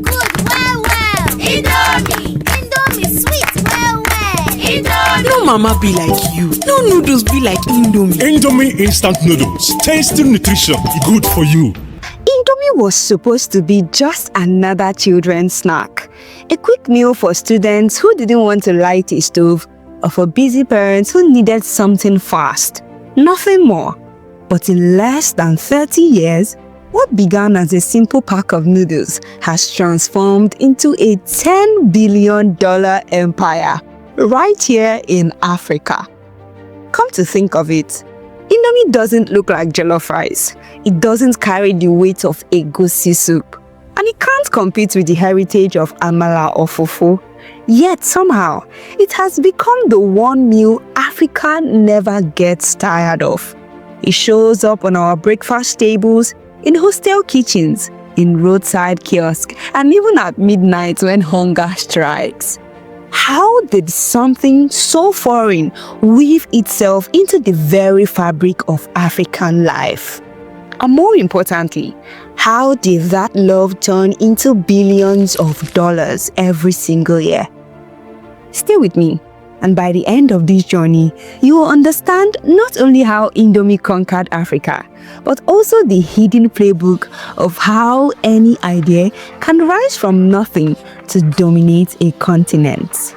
good well well. Indomie. Indomie sweet well well. Indomie. No mama be like you. No noodles be like Indomie. Indomie instant noodles. Tasty nutrition. Good for you. Indomie was supposed to be just another children's snack. A quick meal for students who didn't want to light a stove, or for busy parents who needed something fast. Nothing more. But in less than 30 years, what began as a simple pack of noodles has transformed into a $10 billion empire right here in Africa. Come to think of it, Indomie doesn't look like jollof rice. It doesn't carry the weight of egusi soup. And it can't compete with the heritage of amala or fufu. Yet somehow, it has become the one meal Africa never gets tired of. It shows up on our breakfast tables, in hostel kitchens, in roadside kiosks, and even at midnight when hunger strikes. How did something so foreign weave itself into the very fabric of African life? And more importantly, how did that love turn into billions of dollars every single year? Stay with me, and by the end of this journey, you will understand not only how Indomie conquered Africa, but also the hidden playbook of how any idea can rise from nothing to dominate a continent.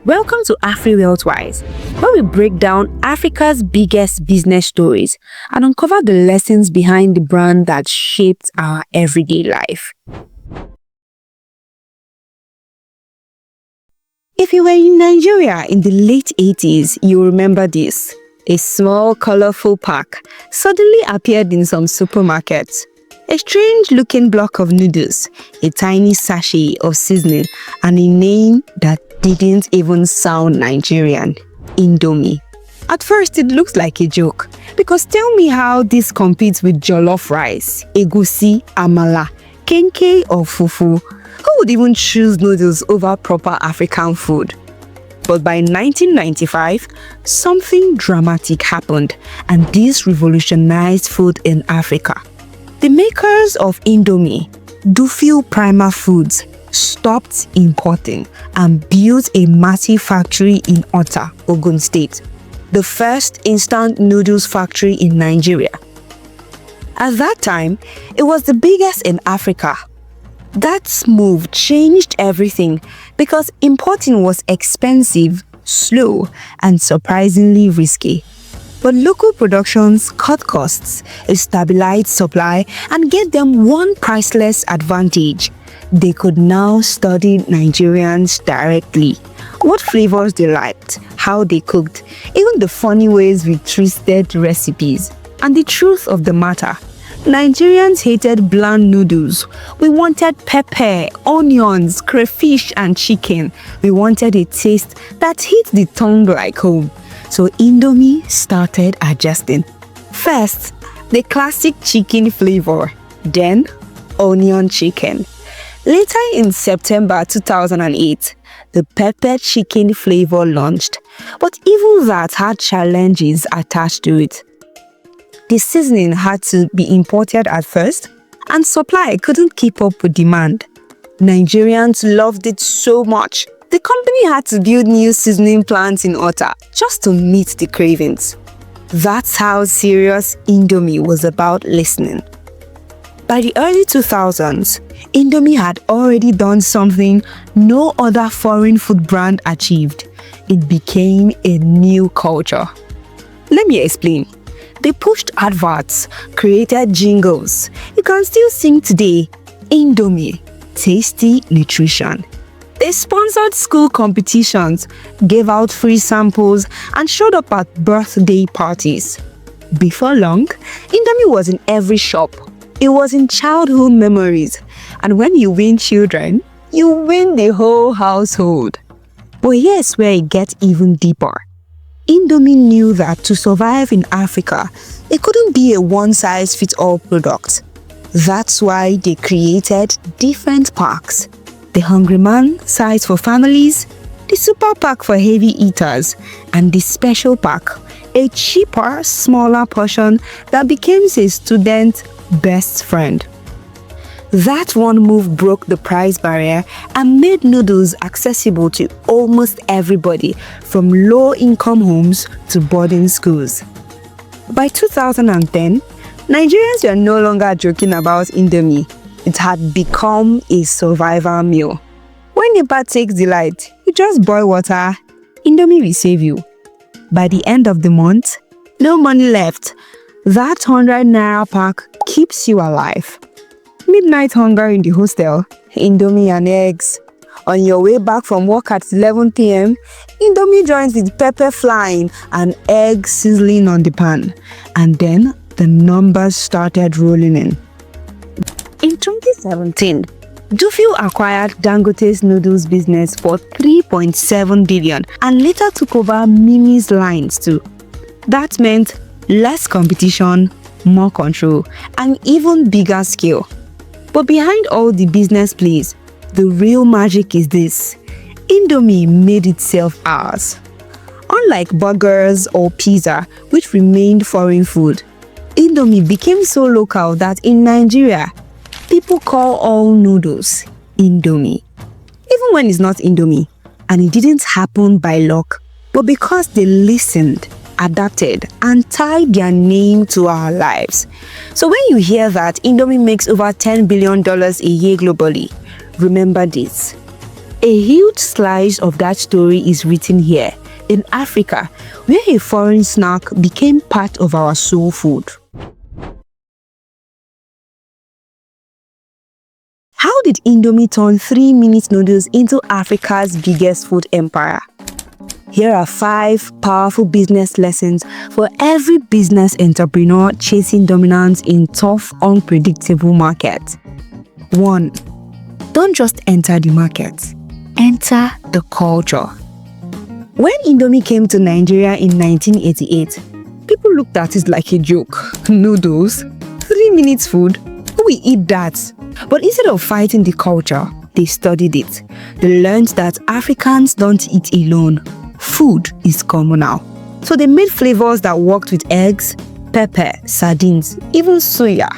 Welcome to AfriWealthWise, where we break down Africa's biggest business stories and uncover the lessons behind the brand that shaped our everyday life. If you were in Nigeria in the late 80s, you remember this. A small, colorful pack suddenly appeared in some supermarkets. A strange-looking block of noodles, a tiny sachet of seasoning, and a name that didn't even sound Nigerian: Indomie. At first, it looks like a joke, because tell me how this competes with jollof rice, egusi, amala, kenke, or fufu. Who would even choose noodles over proper African food? But by 1995, something dramatic happened, and this revolutionized food in Africa. The makers of Indomie, Dufil Prima Foods, stopped importing and built a massive factory in Ota, Ogun State, the first instant noodles factory in Nigeria. At that time, it was the biggest in Africa. That move changed everything because importing was expensive, slow, and surprisingly risky. But local productions cut costs, stabilized supply, and gave them one priceless advantage. They could now study Nigerians directly. What flavors they liked, how they cooked, even the funny ways we twisted recipes. And the truth of the matter, Nigerians hated bland noodles. We wanted pepper, onions, crayfish, and chicken. We wanted a taste that hit the tongue like home. So Indomie started adjusting. First, the classic chicken flavor, then onion chicken. Later in September 2008, the pepper chicken flavor launched, but even that had challenges attached to it. The seasoning had to be imported at first, and supply couldn't keep up with demand. Nigerians loved it so much, the company had to build new seasoning plants in Ota just to meet the cravings. That's how serious Indomie was about listening. By the early 2000s, Indomie had already done something no other foreign food brand achieved. It became a new culture. Let me explain. They pushed adverts, created jingles. You can still sing today, Indomie, tasty nutrition. They sponsored school competitions, gave out free samples, and showed up at birthday parties. Before long, Indomie was in every shop. It was in childhood memories. And when you win children, you win the whole household. But here's where it gets even deeper. Indomie knew that to survive in Africa, it couldn't be a one-size-fits-all product. That's why they created different packs. The Hungry Man size for families, the Super Pack for heavy eaters, and the Special Pack, a cheaper, smaller portion that became a student's best friend. That one move broke the price barrier and made noodles accessible to almost everybody, from low-income homes to boarding schools. By 2010, Nigerians were no longer joking about Indomie. It had become a survival meal. When NEPA takes delight, you just boil water, Indomie will save you. By the end of the month, no money left. That 100 naira pack keeps you alive. Midnight hunger in the hostel, Indomie and eggs. On your way back from work at 11 p.m., Indomie joins with pepper flying and eggs sizzling on the pan. And then the numbers started rolling in. In 2017, Dufil acquired Dangote's noodles business for 3.7 billion and later took over Mimi's lines too. That meant less competition, more control, and even bigger scale. But behind all the business plays, the real magic is this: Indomie made itself ours. Unlike burgers or pizza, which remained foreign food, Indomie became so local that in Nigeria, people call all noodles Indomie. Even when it's not Indomie, and it didn't happen by luck, but because they listened, adapted, and tied their name to our lives. So when you hear that Indomie makes over $10 billion a year globally, remember this: a huge slice of that story is written here in Africa, where a foreign snack became part of our soul food. How did Indomie turn 3-minute noodles into Africa's biggest food empire? Here are 5 powerful business lessons for every business entrepreneur chasing dominance in tough, unpredictable markets. 1. Don't just enter the market, enter the culture. When Indomie came to Nigeria in 1988, people looked at it like a joke. Noodles? 3 minutes food? Who will eat that? But instead of fighting the culture, they studied it. They learned that Africans don't eat alone. Food is communal. So they made flavors that worked with eggs, pepper, sardines, even soya.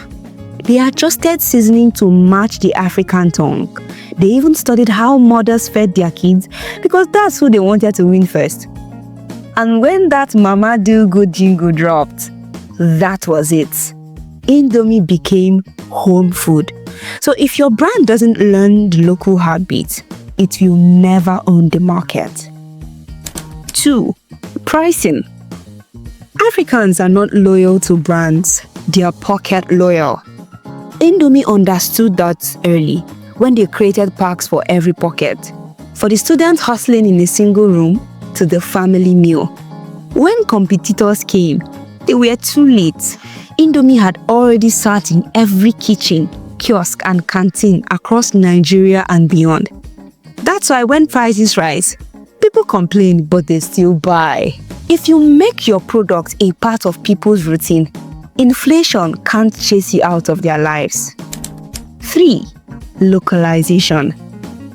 They adjusted seasoning to match the African tongue. They even studied how mothers fed their kids because that's who they wanted to win first. And when that Mama Do Good jingle dropped, that was it. Indomie became home food. So if your brand doesn't learn the local heartbeat, it will never own the market. 2. Pricing. Africans are not loyal to brands, they are pocket loyal. Indomie understood that early when they created packs for every pocket, for the students hustling in a single room to the family meal. When competitors came, they were too late. Indomie had already sat in every kitchen, kiosk and canteen across Nigeria and beyond. That's why when prices rise, people complain, but they still buy. If you make your product a part of people's routine, inflation can't chase you out of their lives. 3. Localization.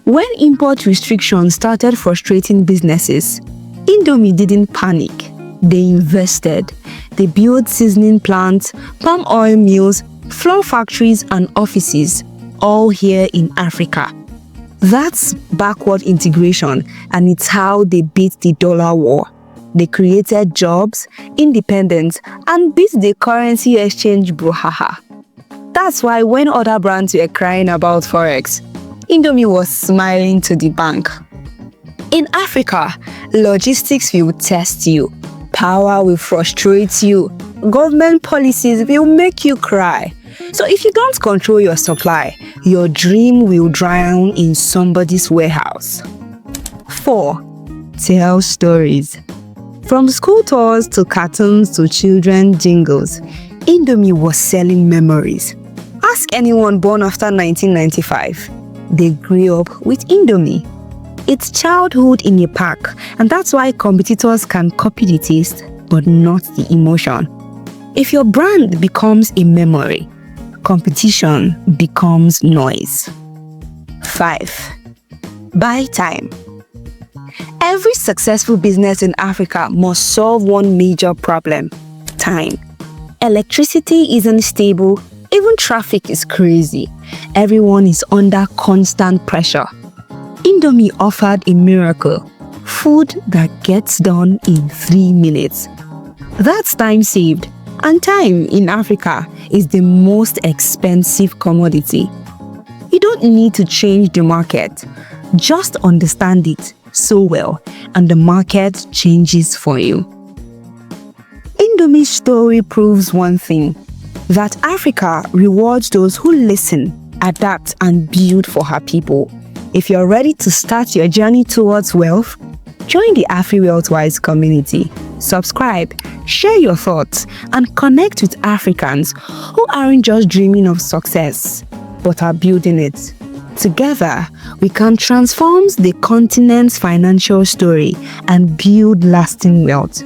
When import restrictions started frustrating businesses, Indomie didn't panic. They invested. They built seasoning plants, palm oil mills, flour factories and offices, all here in Africa. That's backward integration, and it's how they beat the dollar war. They created jobs, independence, and beat the currency exchange brouhaha. That's why when other brands were crying about Forex, Indomie was smiling to the bank. In Africa, logistics will test you, power will frustrate you, government policies will make you cry. So if you don't control your supply, your dream will drown in somebody's warehouse. 4. Tell stories. From school tours to cartoons to children jingles, Indomie was selling memories. Ask anyone born after 1995. They grew up with Indomie. It's childhood in a pack, and that's why competitors can copy the taste, but not the emotion. If your brand becomes a memory, competition becomes noise. 5. Buy time. Every successful business in Africa must solve one major problem: time. Electricity isn't stable, even traffic is crazy. everyone is under constant pressure. Indomie offered a miracle, food that gets done in 3 minutes. That's time saved, and time in Africa is the most expensive commodity. You don't need to change the market, just understand it so well, and the market changes for you. Indomie's story proves one thing, that Africa rewards those who listen, adapt, and build for her people. If you're ready to start your journey towards wealth, join the AfriWealthWise community. Subscribe, share your thoughts, and connect with Africans who aren't just dreaming of success, but are building it. Together, we can transform the continent's financial story and build lasting wealth.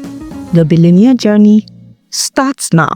The billionaire journey starts now.